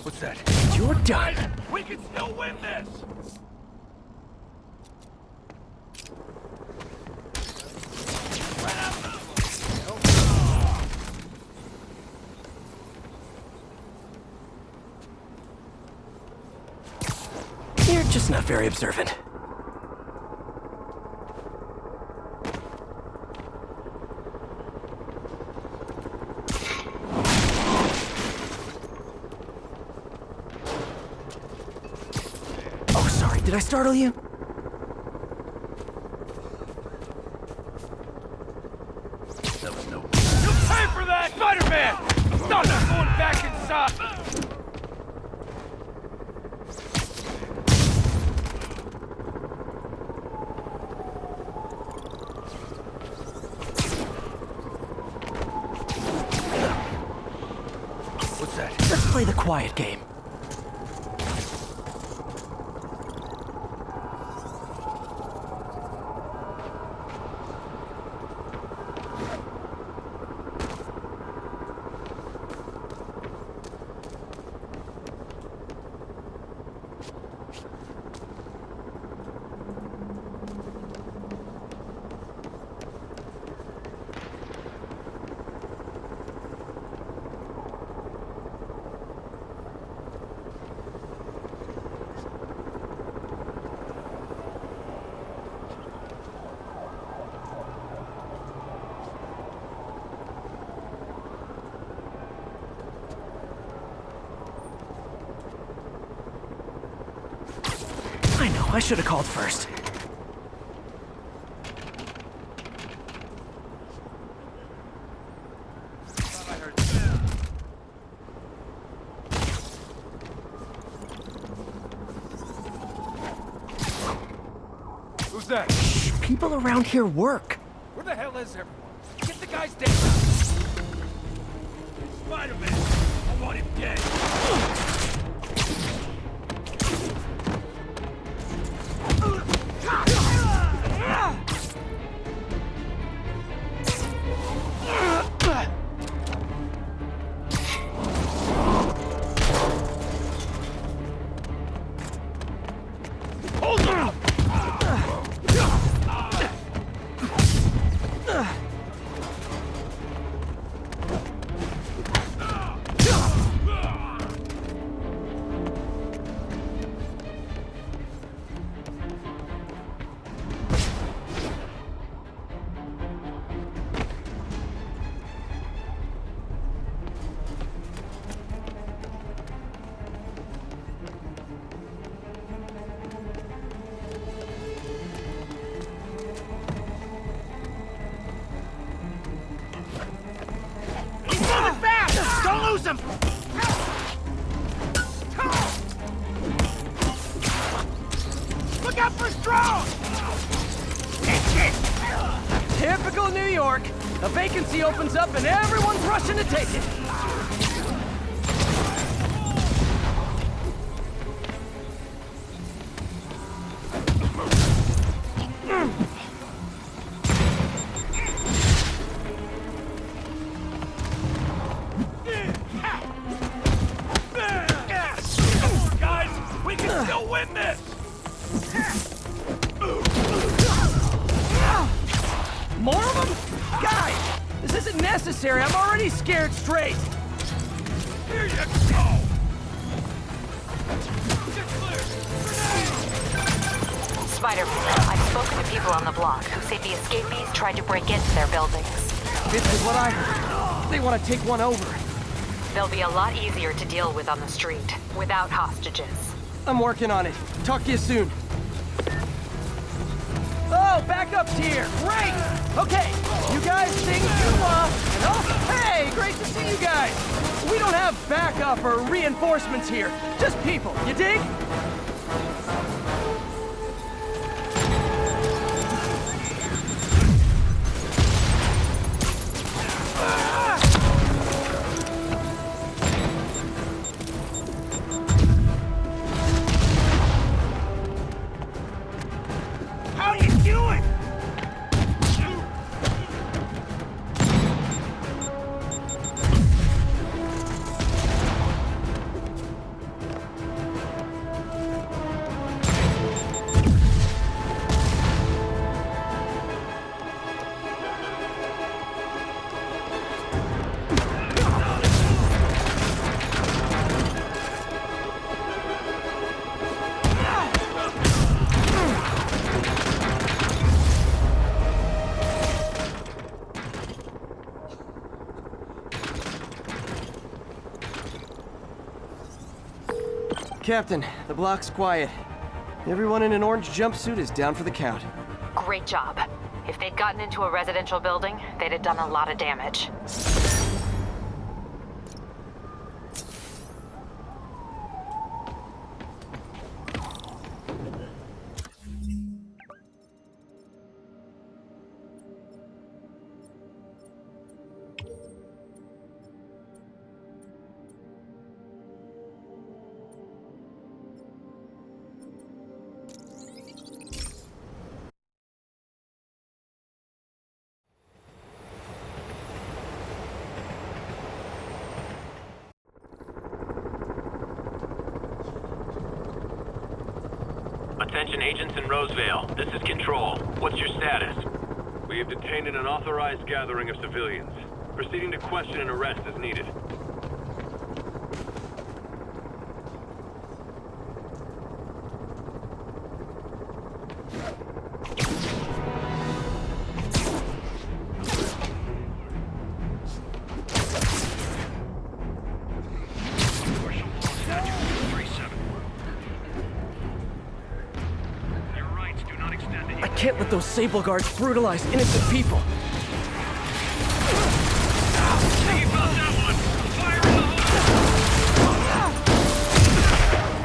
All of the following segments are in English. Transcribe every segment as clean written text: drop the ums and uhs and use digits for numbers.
What's that? You're done. We can still win this! You're just not very observant. Oh, sorry, did I startle you? That was no... You pay for that, Spider-Man! I'm not going back inside! What's that? Let's play the quiet game. I know, I should have called first. Who's that? People around here work. Where the hell is everyone? Get the guys down! Spider-Man! I want him dead! Hold up! He's moving fast! Don't lose him! Look out for his drone! Typical New York. A vacancy opens up and everyone's rushing to take it. Guys, we can still win this! More of them? Guys, this isn't necessary. I'm already scared straight. Here you go! Get clear! Spider-Man, I've spoken to people on the block who say the escapees tried to break into their buildings. This is what I heard. They want to take one over. They'll be a lot easier to deal with on the street, without hostages. I'm working on it. Talk to you soon. Oh, backup's here. Great. Okay, you guys sing Cuba. And oh, hey, great to see you guys. We don't have backup or reinforcements here. Just people. You dig? How you doing? Captain, the block's quiet. Everyone in an orange jumpsuit is down for the count. Great job. If they'd gotten into a residential building, they'd have done a lot of damage. Attention agents in Roseville. This is Control. What's your status? We have detained an unauthorized gathering of civilians. Proceeding to question and arrest as needed. I can't let those Sable Guards brutalize innocent people.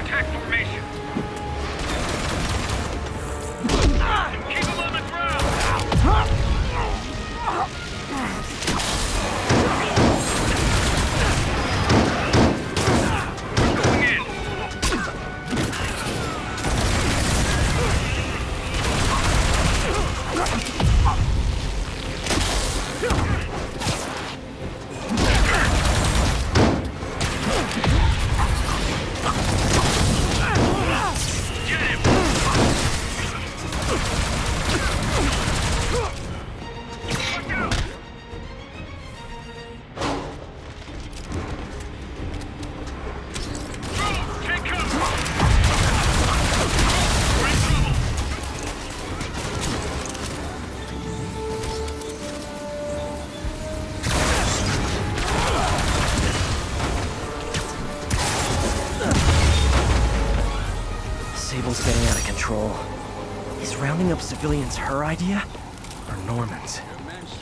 Attack formation. Keep them on the ground. Going in. Sable's getting out of control. Is rounding up civilians her idea? Or Norman's?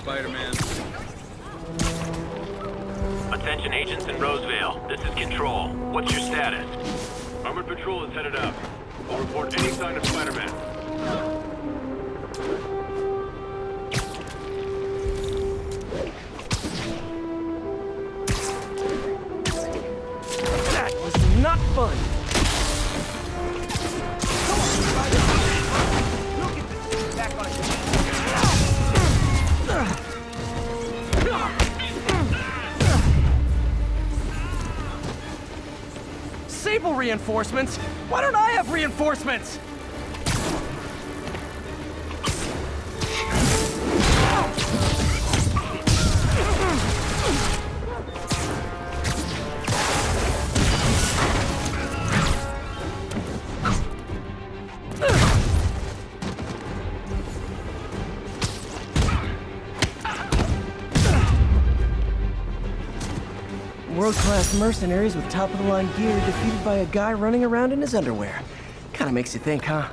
Spider-Man. Attention agents in Roseville. This is Control. What's your status? Armored patrol is headed out. I'll report any sign of Spider-Man. That was not fun! Sable reinforcements? Why don't I have reinforcements? World-class mercenaries with top-of-the-line gear defeated by a guy running around in his underwear. Kinda makes you think, huh?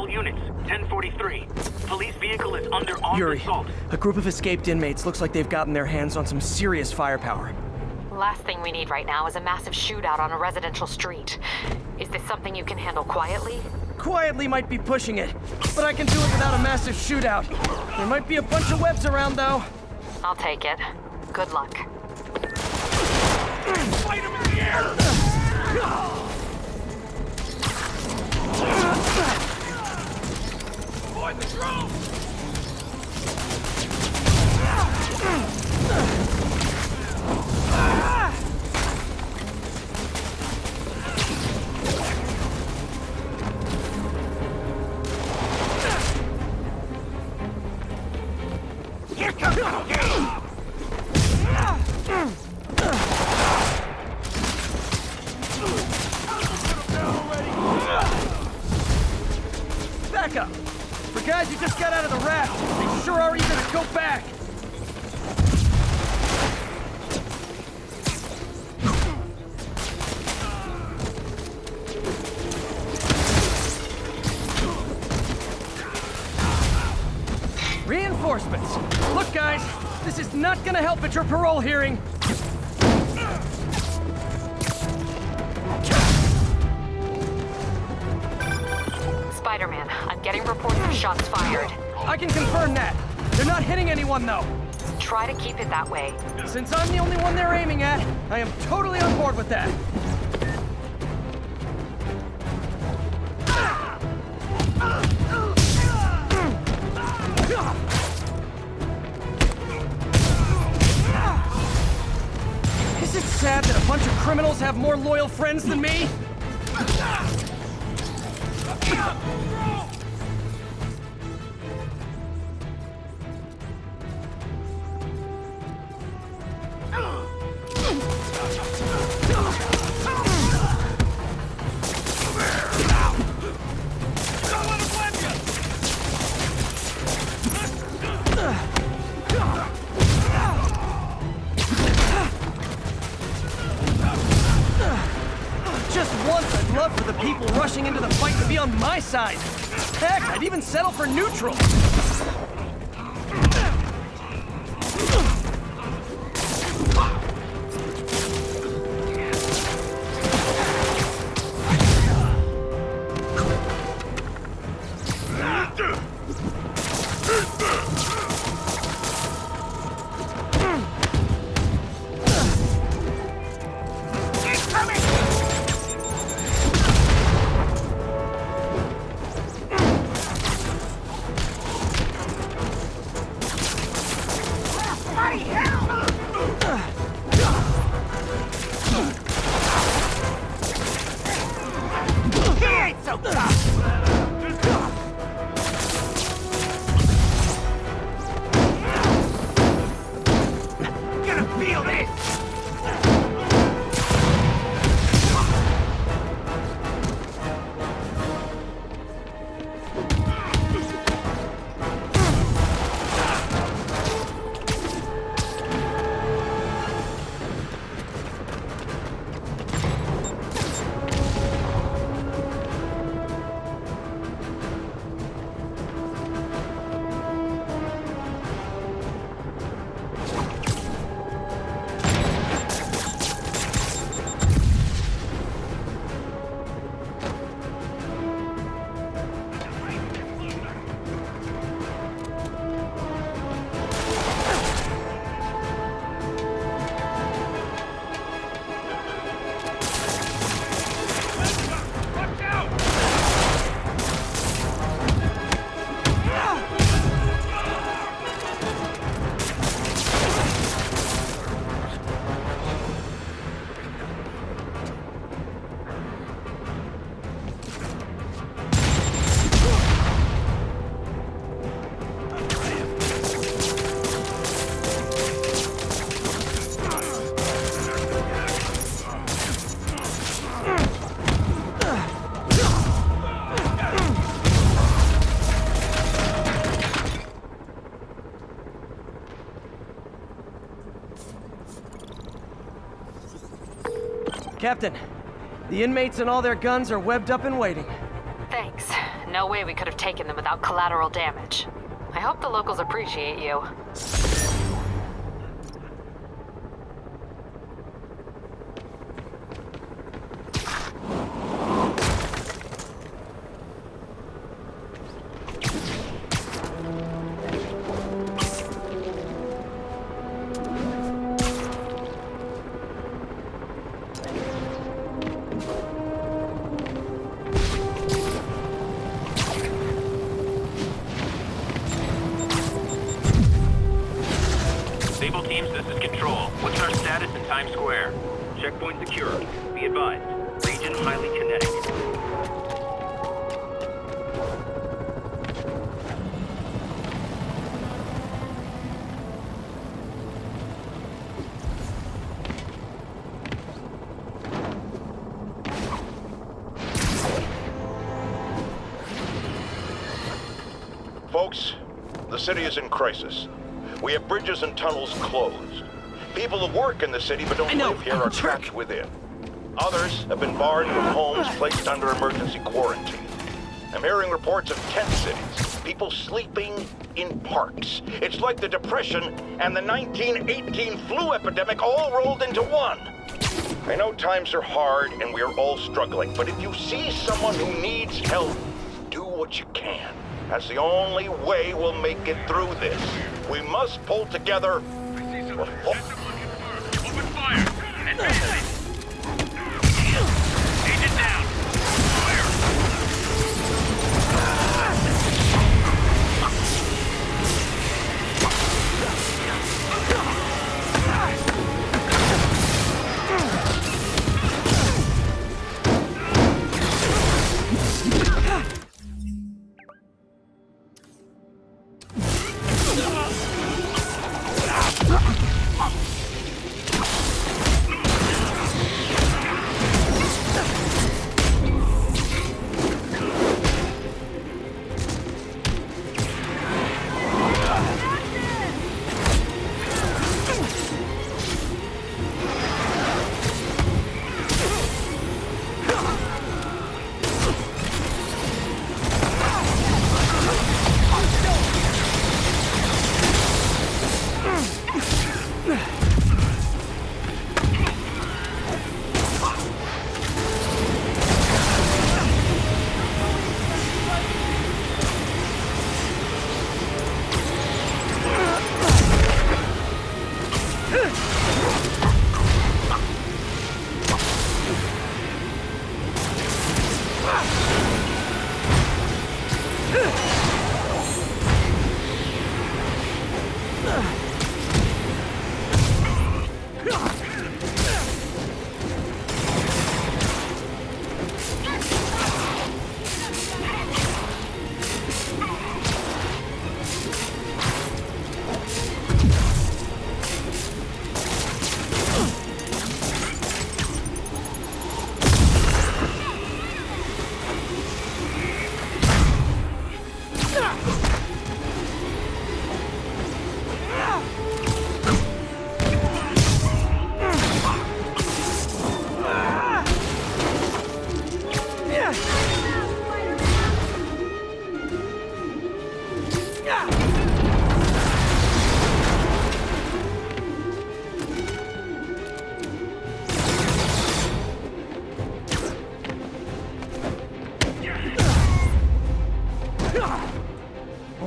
Units, 1043. Police vehicle is under armed Yuri, assault. a group of escaped inmates looks like they've gotten their hands on some serious firepower. Last thing we need right now is a massive shootout on a residential street. Is this something you can handle quietly? Quietly might be pushing it, but I can do it without a massive shootout. There might be a bunch of webs around, though. I'll take it. Good luck. Fight him in the air! Avoid the drone! backup. For guys who just got out of the raft, they sure are eager to go back. Reinforcements. Look, guys, this is not gonna help at your parole hearing. Spider-Man, I'm getting reports of shots fired. I can confirm that. They're not hitting anyone, though. Try to keep it that way. Since I'm the only one they're aiming at, I am totally on board with that. Is it sad that a bunch of criminals have more loyal friends than me? Just once, I'd love for the people rushing into the fight to be on my side. Heck, I'd even settle for neutral. Captain, the inmates and all their guns are webbed up and waiting. Thanks. No way we could have taken them without collateral damage. I hope the locals appreciate you. Sable teams, this is Control. What's our status in Times Square? Checkpoint secured. Be advised. Region highly kinetic. Folks, the city is in crisis. We have bridges and tunnels closed. People who work in the city but don't live here are trapped within. Others have been barred from homes, placed under emergency quarantine. I'm hearing reports of tent cities, people sleeping in parks. It's like the Depression and the 1918 flu epidemic all rolled into one. I know times are hard and we're all struggling, but if you see someone who needs help, do what you can. That's the only way we'll make it through this. We must pull together. Open fire! Advance! Agent down! Fire!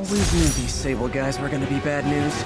Always knew these Sable guys were gonna be bad news.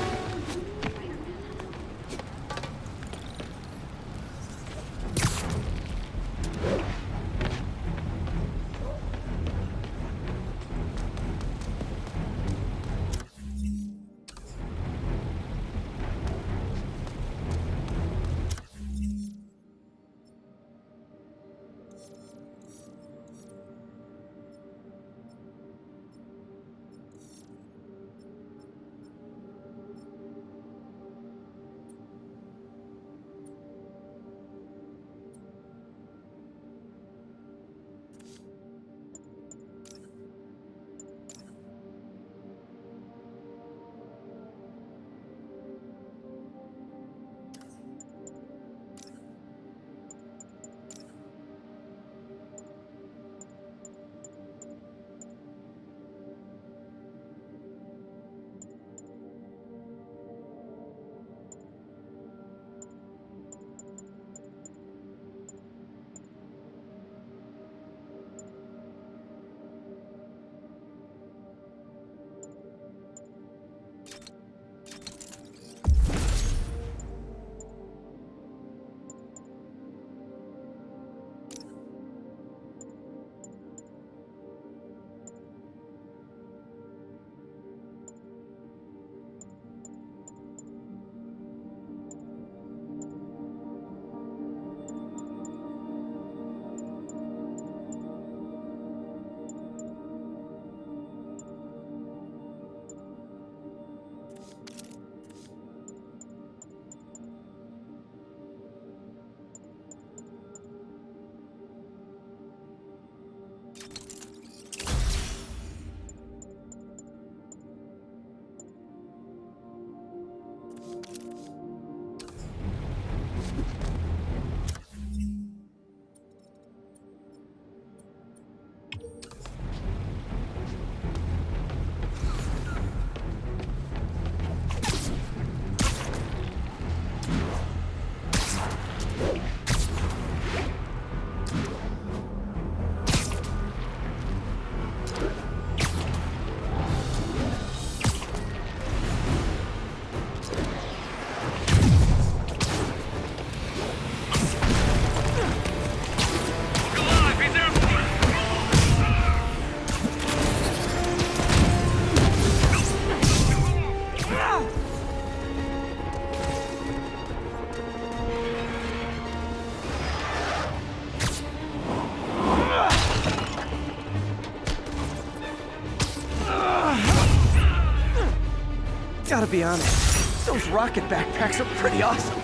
Gotta be honest, those rocket backpacks are pretty awesome.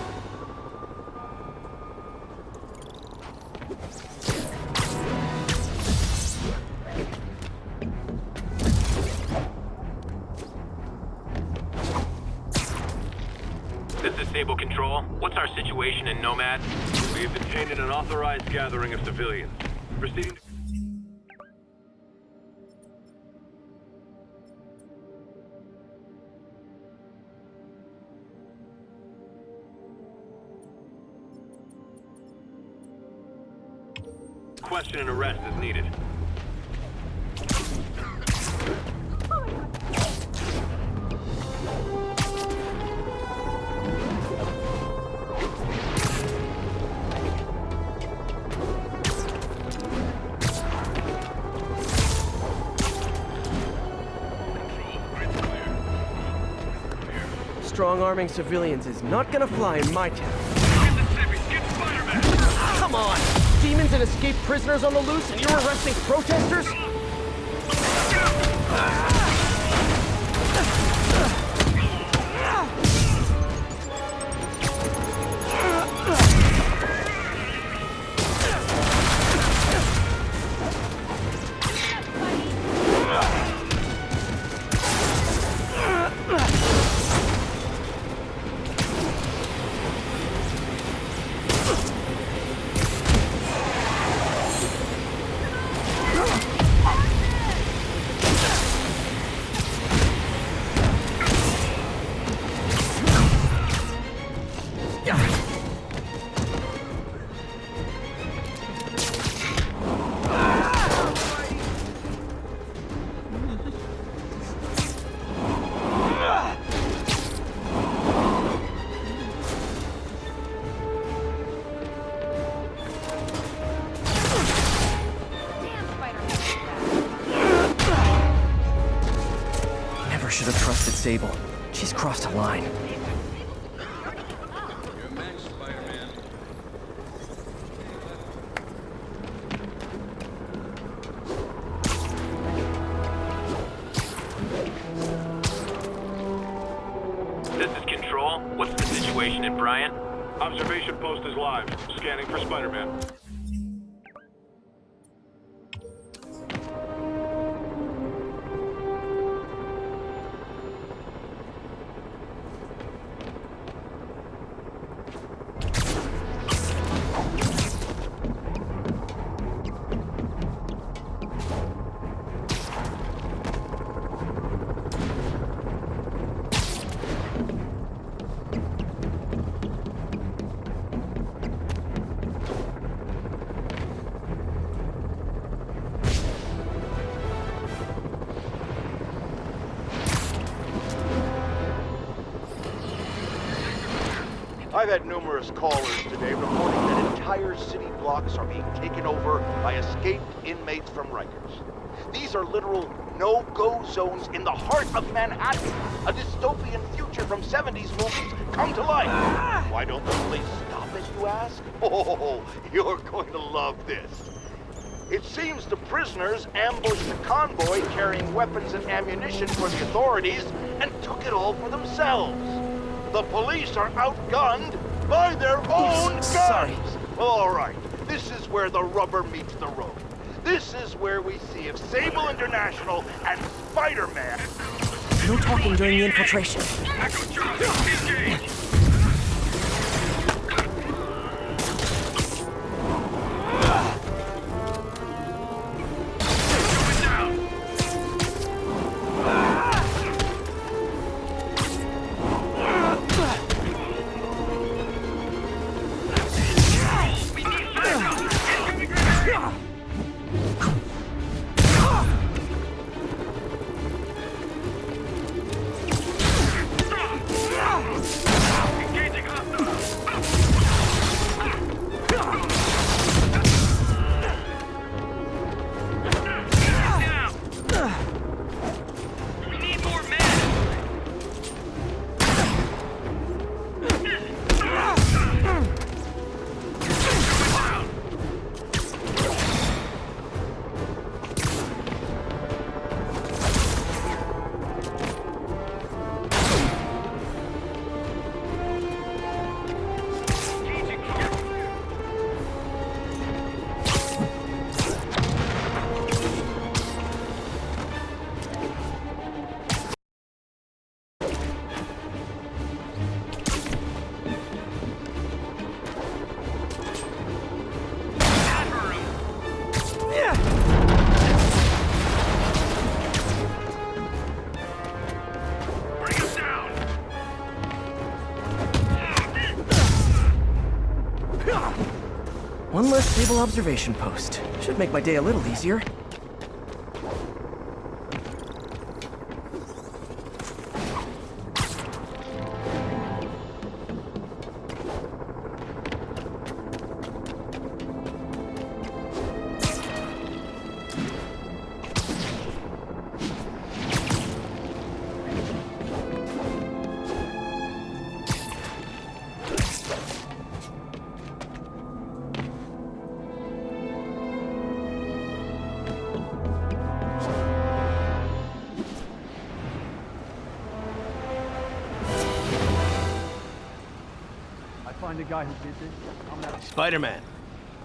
This is Sable Control. What's our situation in Nomad? We have detained an unauthorized gathering of civilians. Proceeding to... Question and arrest is needed. Strong-arming civilians is not gonna fly in my town. Come on! Demons and escaped prisoners on the loose, and you're arresting protesters? Should have trusted Sable. She's crossed a line. This is Control. What's the situation in Bryant? Observation post is live. Scanning for Spider-Man. I've had numerous callers today reporting that entire city blocks are being taken over by escaped inmates from Rikers. These are literal no-go zones in the heart of Manhattan. A dystopian future from 70s movies come to life. Why don't the police stop it, you ask? Oh, you're going to love this. It seems the prisoners ambushed the convoy carrying weapons and ammunition for the authorities and took it all for themselves. The police are outgunned by their own guns! Sorry. Well, all right. This is where the rubber meets the road. This is where we see if Sable International and Spider-Man... No talking during the infiltration. One less stable observation post. Should make my day a little easier. Find the guy who did this. Spider-Man.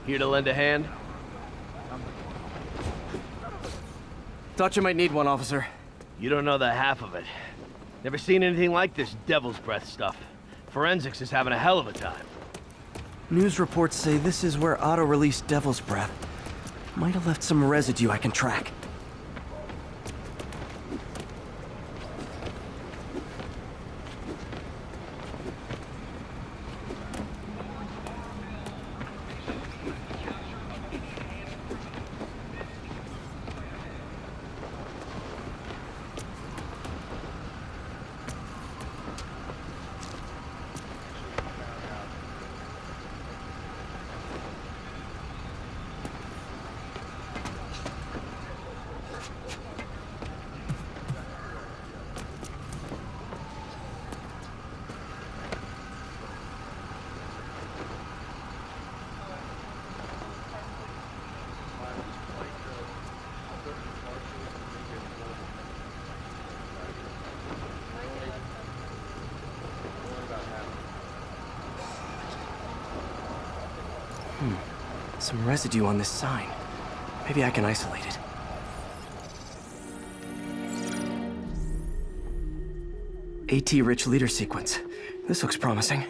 Here to lend a hand? Thought you might need one, officer. You don't know the half of it. Never seen anything like this Devil's Breath stuff. Forensics is having a hell of a time. News reports say this is where Otto released Devil's Breath. Might have left some residue I can track. Some residue on this sign. Maybe I can isolate it. AT-rich leader sequence. This looks promising.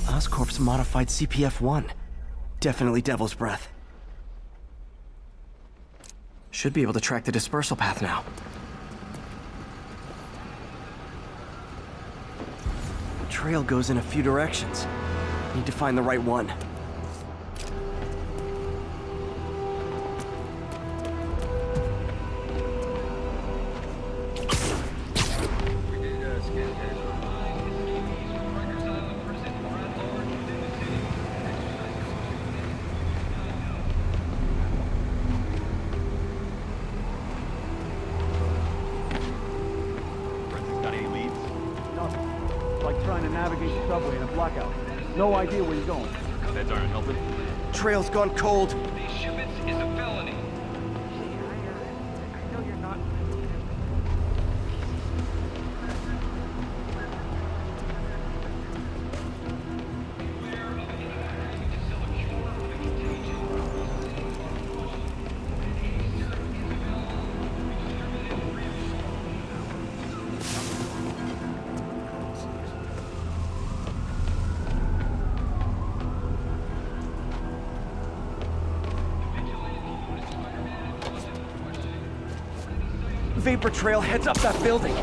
Oscorp's modified CPF-1. Definitely Devil's Breath. Should be able to track the dispersal path now. The trail goes in a few directions. Need to find the right one. No idea where you're going. Feds aren't helping. Trail's gone cold. These shipments is a felony. vapor trail heads up that building.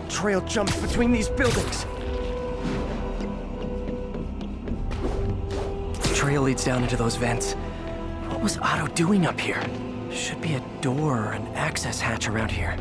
Trail jumps between these buildings. Trail leads down into those vents. What was Otto doing up here? Should be a door or an access hatch around here.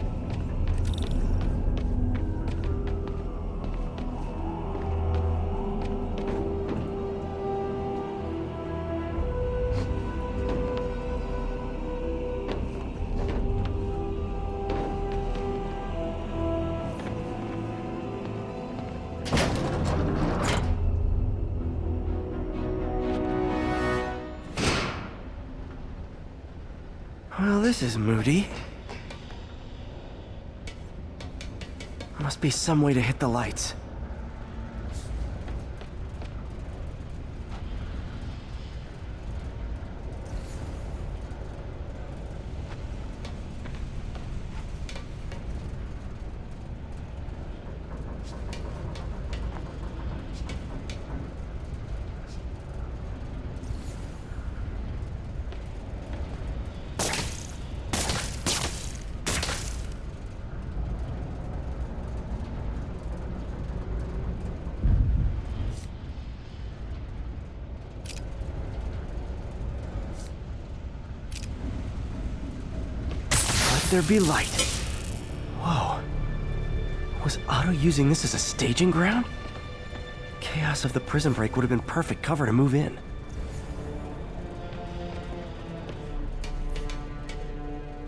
Well, this is moody. Must be some way to hit the lights. There be light. Whoa. Was Otto using this as a staging ground? Chaos of the prison break would have been perfect cover to move in.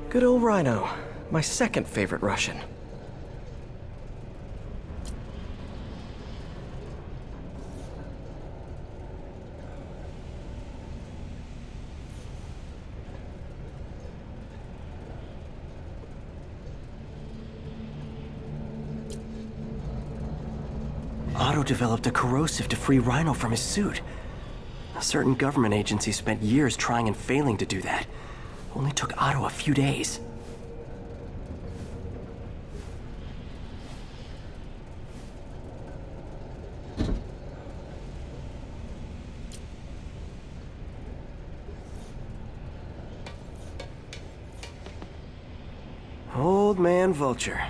Good old Rhino. My second favorite Russian. Otto developed a corrosive to free Rhino from his suit. A certain government agency spent years trying and failing to do that. Only took Otto a few days. Old man Vulture.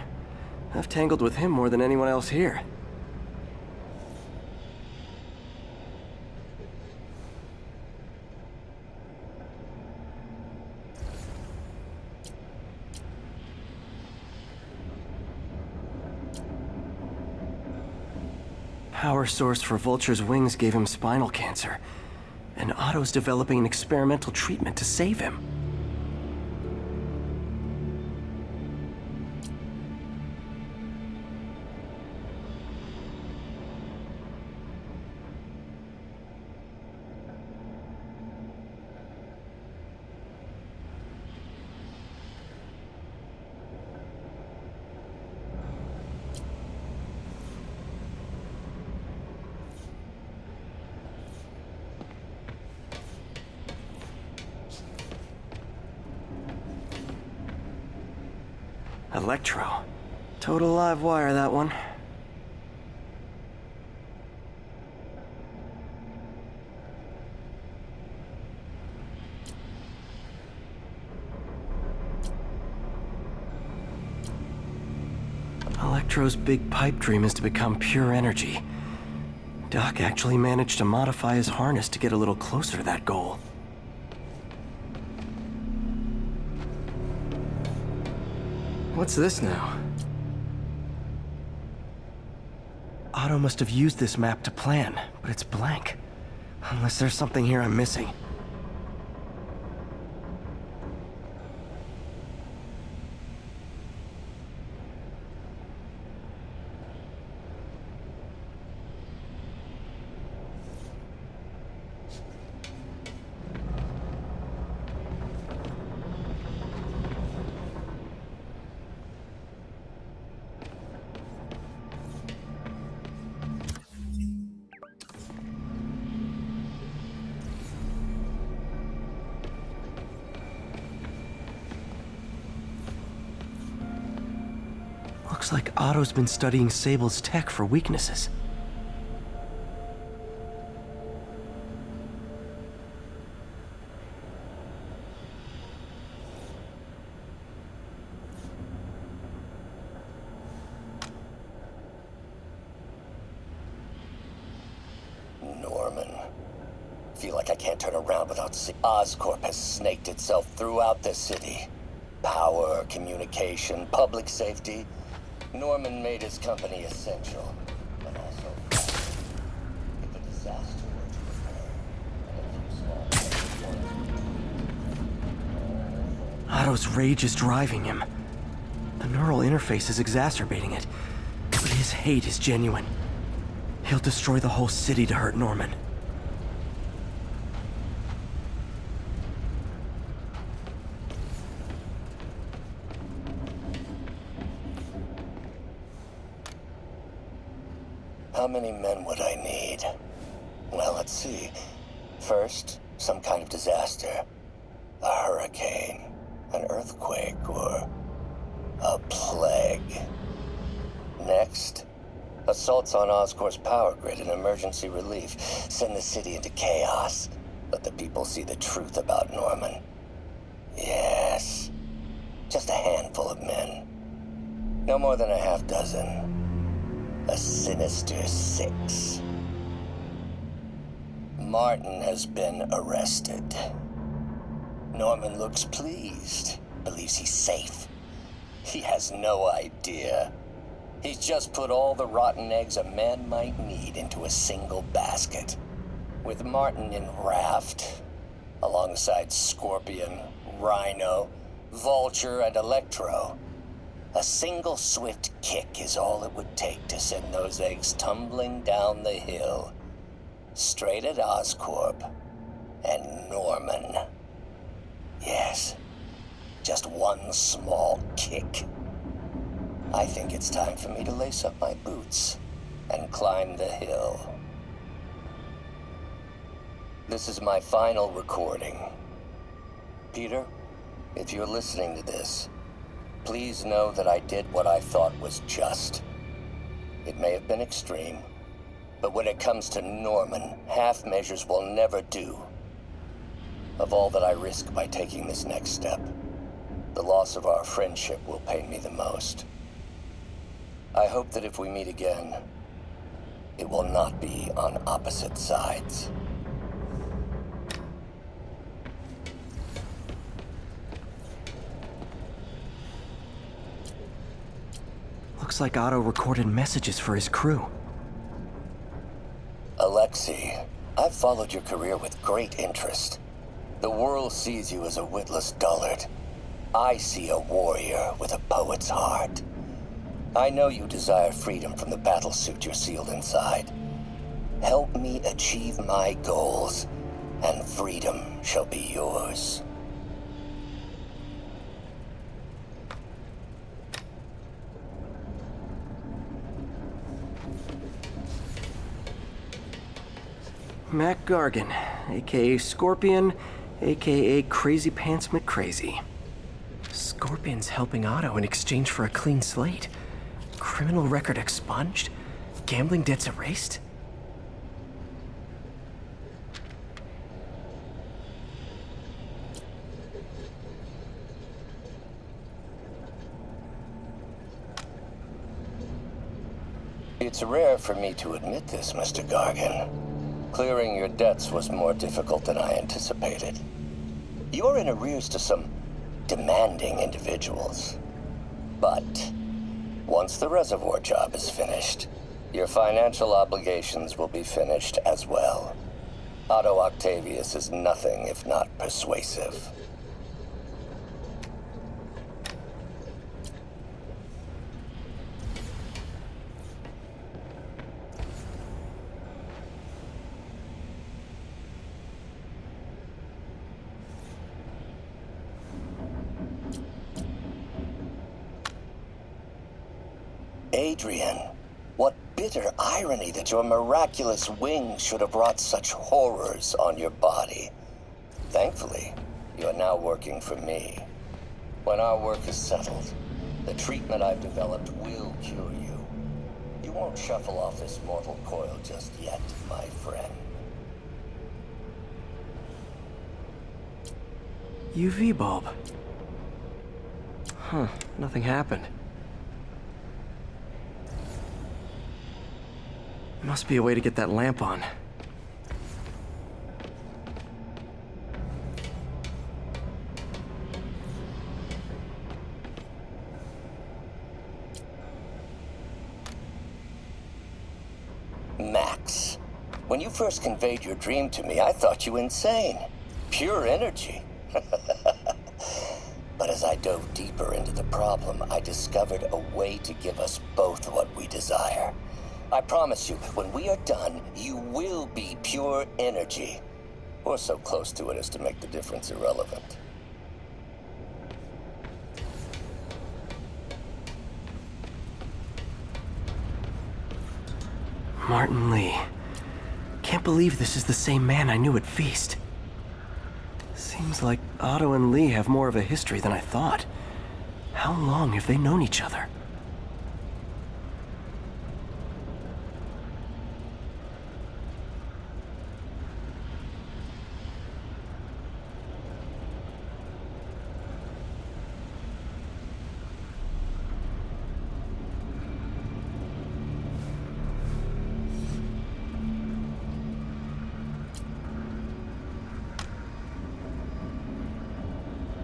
I've tangled with him more than anyone else here. Power source for Vulture's wings gave him spinal cancer, and Otto's developing an experimental treatment to save him. Electro. Total live wire, that one. Electro's big pipe dream is to become pure energy. Doc actually managed to modify his harness to get a little closer to that goal. What's this now? Otto must have used this map to plan, but it's blank. Unless there's something here I'm missing. Looks like Otto's been studying Sable's tech for weaknesses. Norman. Feel like I can't turn around without seeing. Oscorp has snaked itself throughout the city. Power, communication, public safety. Norman made his company essential, but also fast. If a disaster were to occur, and a few small Otto's rage is driving him. The neural interface is exacerbating it, but his hate is genuine. He'll destroy the whole city to hurt Norman. How many men would I need? Well, let's see. First, some kind of disaster. A hurricane, an earthquake, or a plague. Next, assaults on Oscorp's power grid and emergency relief. Send the city into chaos. Let the people see the truth about Norman. Yes. Just a handful of men. No more than a half dozen. A sinister 6. Martin has been arrested. Norman looks pleased. Believes he's safe. He has no idea. He's just put all the rotten eggs a man might need into a single basket. With Martin in raft, alongside Scorpion, Rhino, Vulture, and Electro, a single swift kick is all it would take to send those eggs tumbling down the hill, straight at Oscorp and Norman. Yes, just one small kick. I think it's time for me to lace up my boots and climb the hill. This is my final recording. Peter, if you're listening to this, please know that I did what I thought was just. It may have been extreme, but when it comes to Norman, half measures will never do. Of all that I risk by taking this next step, the loss of our friendship will pain me the most. I hope that if we meet again, it will not be on opposite sides. Looks like Otto recorded messages for his crew. Alexei, I've followed your career with great interest. The world sees you as a witless dullard. I see a warrior with a poet's heart. I know you desire freedom from the battlesuit you're sealed inside. Help me achieve my goals, and freedom shall be yours. Mac Gargan, aka Scorpion, aka Crazy Pants McCrazy. Scorpion's helping Otto in exchange for a clean slate. Criminal record expunged? Gambling debts erased? It's rare for me to admit this, Mr. Gargan. Clearing your debts was more difficult than I anticipated. You're in arrears to some demanding individuals. But once the reservoir job is finished, your financial obligations will be finished as well. Otto Octavius is nothing if not persuasive. Adrian, what bitter irony that your miraculous wings should have wrought such horrors on your body. Thankfully, you are now working for me. When our work is settled, The treatment I've developed will cure you. You won't shuffle off this mortal coil just yet, my friend. UV bulb. Huh, nothing happened. Must be a way to get that lamp on. Max, when you first conveyed your dream to me, I thought you insane. Pure energy. But as I dove deeper into the problem, I discovered a way to give us both what we desire. I promise you, when we are done, you will be pure energy. Or so close to it as to make the difference irrelevant. Martin Li. Can't believe this is the same man I knew at Feast. Seems like Otto and Li have more of a history than I thought. How long have they known each other?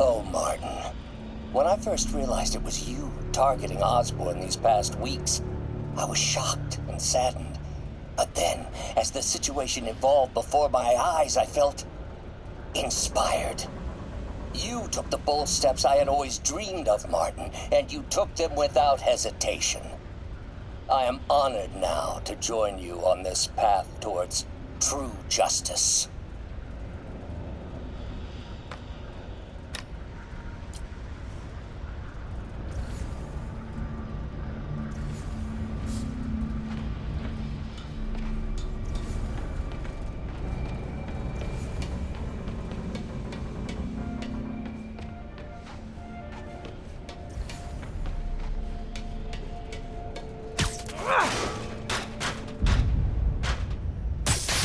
Oh, Martin. When I first realized it was you targeting Osborn these past weeks, I was shocked and saddened. But then, as the situation evolved before my eyes, I felt inspired. You took the bold steps I had always dreamed of, Martin, and you took them without hesitation. I am honored now to join you on this path towards true justice.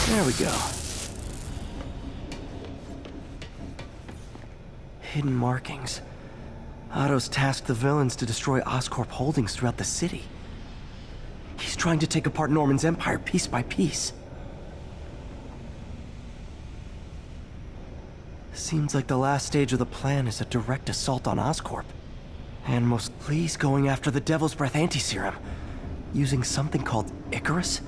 There we go. Hidden markings. Otto's tasked the villains to destroy Oscorp holdings throughout the city. He's trying to take apart Norman's empire piece by piece. Seems like the last stage of the plan is a direct assault on Oscorp. And most Lee's going after the Devil's Breath anti-serum, using something called Icarus?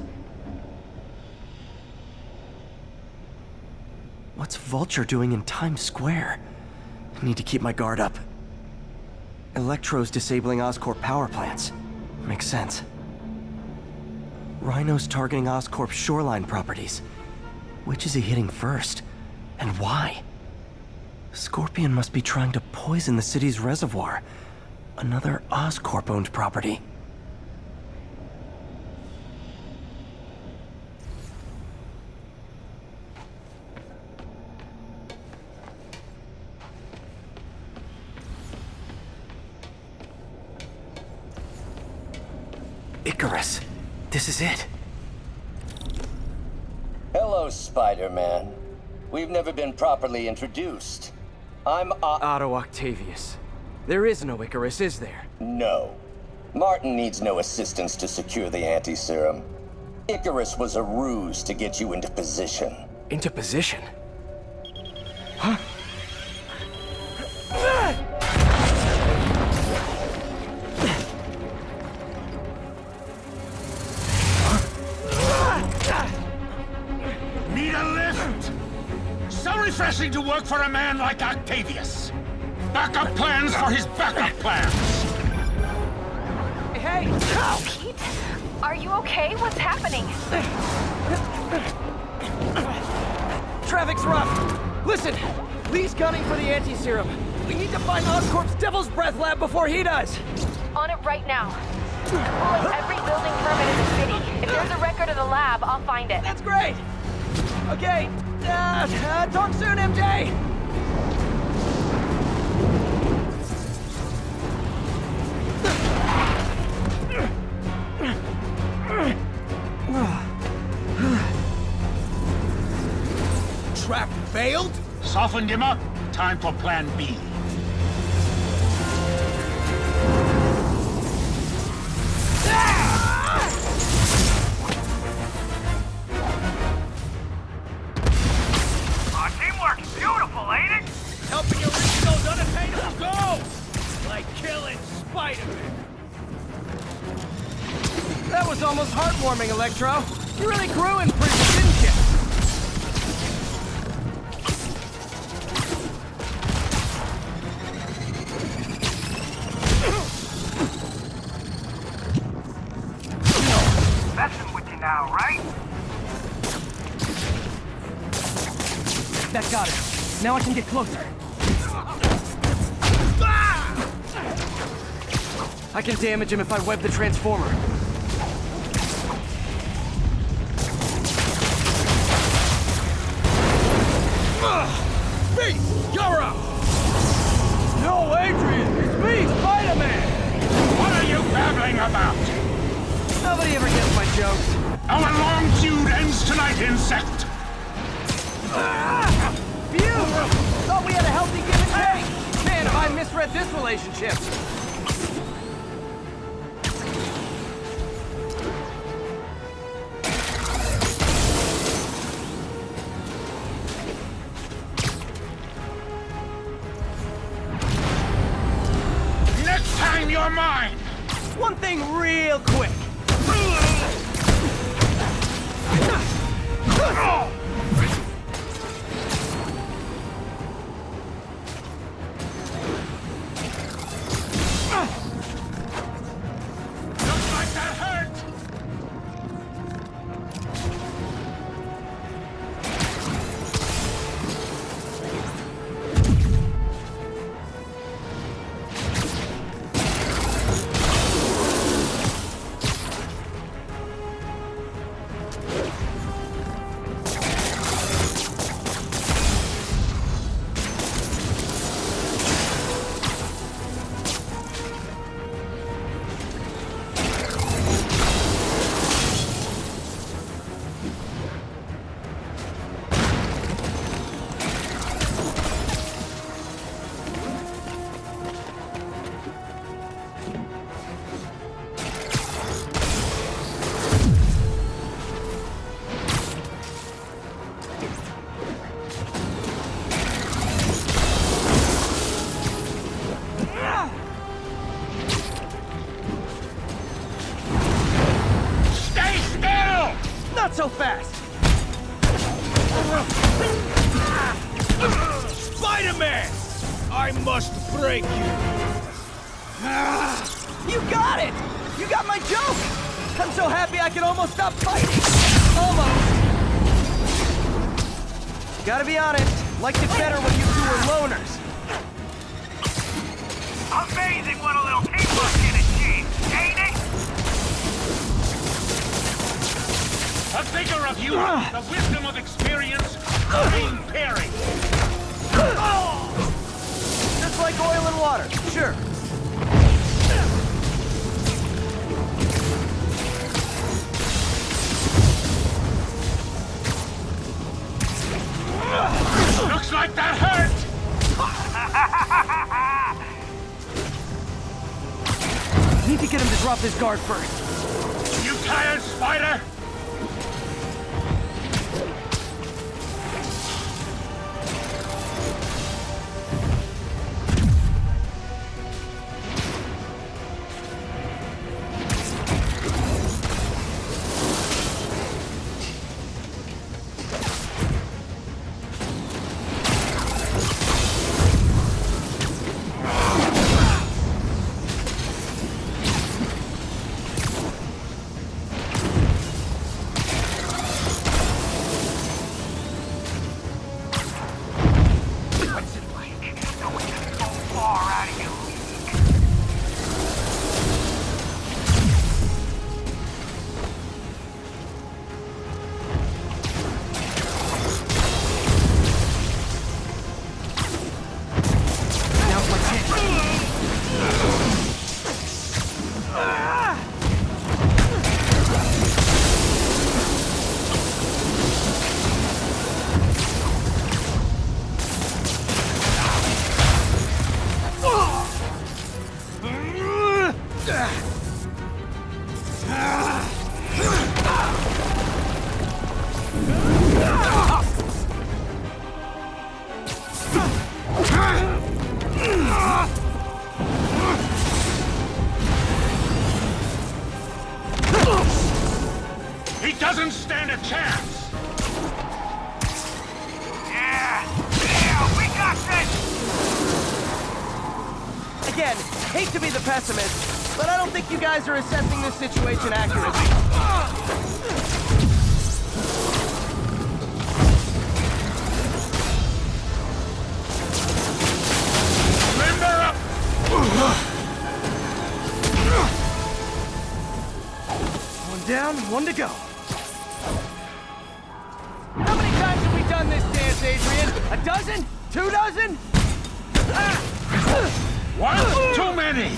What's Vulture doing in Times Square? I need to keep my guard up. Electro's disabling Oscorp power plants. Makes sense. Rhino's targeting Oscorp's shoreline properties. Which is he hitting first? And why? Scorpion must be trying to poison the city's reservoir. Another Oscorp-owned property. Icarus. This is it. Hello, Spider-Man. We've never been properly introduced. I'm Otto Octavius. There is no Icarus, is there? No. Martin needs no assistance to secure the anti-serum. Icarus was a ruse to get you into position. Into position? Huh? Need a lift? So refreshing to work for a man like Octavius. Backup plans for his backup plans. Hey! Pete? Are you okay? What's happening? Traffic's rough. Listen, Lee's gunning for the anti-serum. We need to find Oscorp's Devil's Breath lab before he does. On it right now. Pulling every building permit in the city. If there's a record of the lab, I'll find it. That's great. Okay, talk soon, MJ. trap failed? Softened him up. Time for plan B. Teamwork is beautiful, ain't it? Helping you reach those unattainable goals! Like killing Spider-Man. That was almost heartwarming, Electro. You really grew in prison, didn't you? Messing with you now, right? That got it. Now I can get closer. I can damage him if I web the transformer. Beast, you're up! No, Adrian! It's me, Spider-Man! What are you babbling about? Nobody ever gets my jokes. Our long feud ends tonight, insect! Phew! Thought we had a healthy give and take! Man, have I misread this relationship! Next time you're mine! One thing real quick. Looks like that hurt! Not so fast! Spider-Man! I must break you! You got it! You got my joke! I'm so happy I can almost stop fighting! Almost! Gotta be honest, liked it better when you two were loners. Amazing what a little teamwork can achieve, ain't it? A figure of you, the wisdom of experience, Green Perry! Just like oil and water, sure. Looks like that hurt! Need to get him to drop his guard first. You tired, Spider? Again, hate to be the pessimist, but I don't think you guys are assessing this situation accurately. Limber up! One down, one to go. How many times have we done this dance, Adrian? A dozen? 2 dozen? One too many!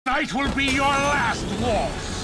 Tonight will be your last waltz.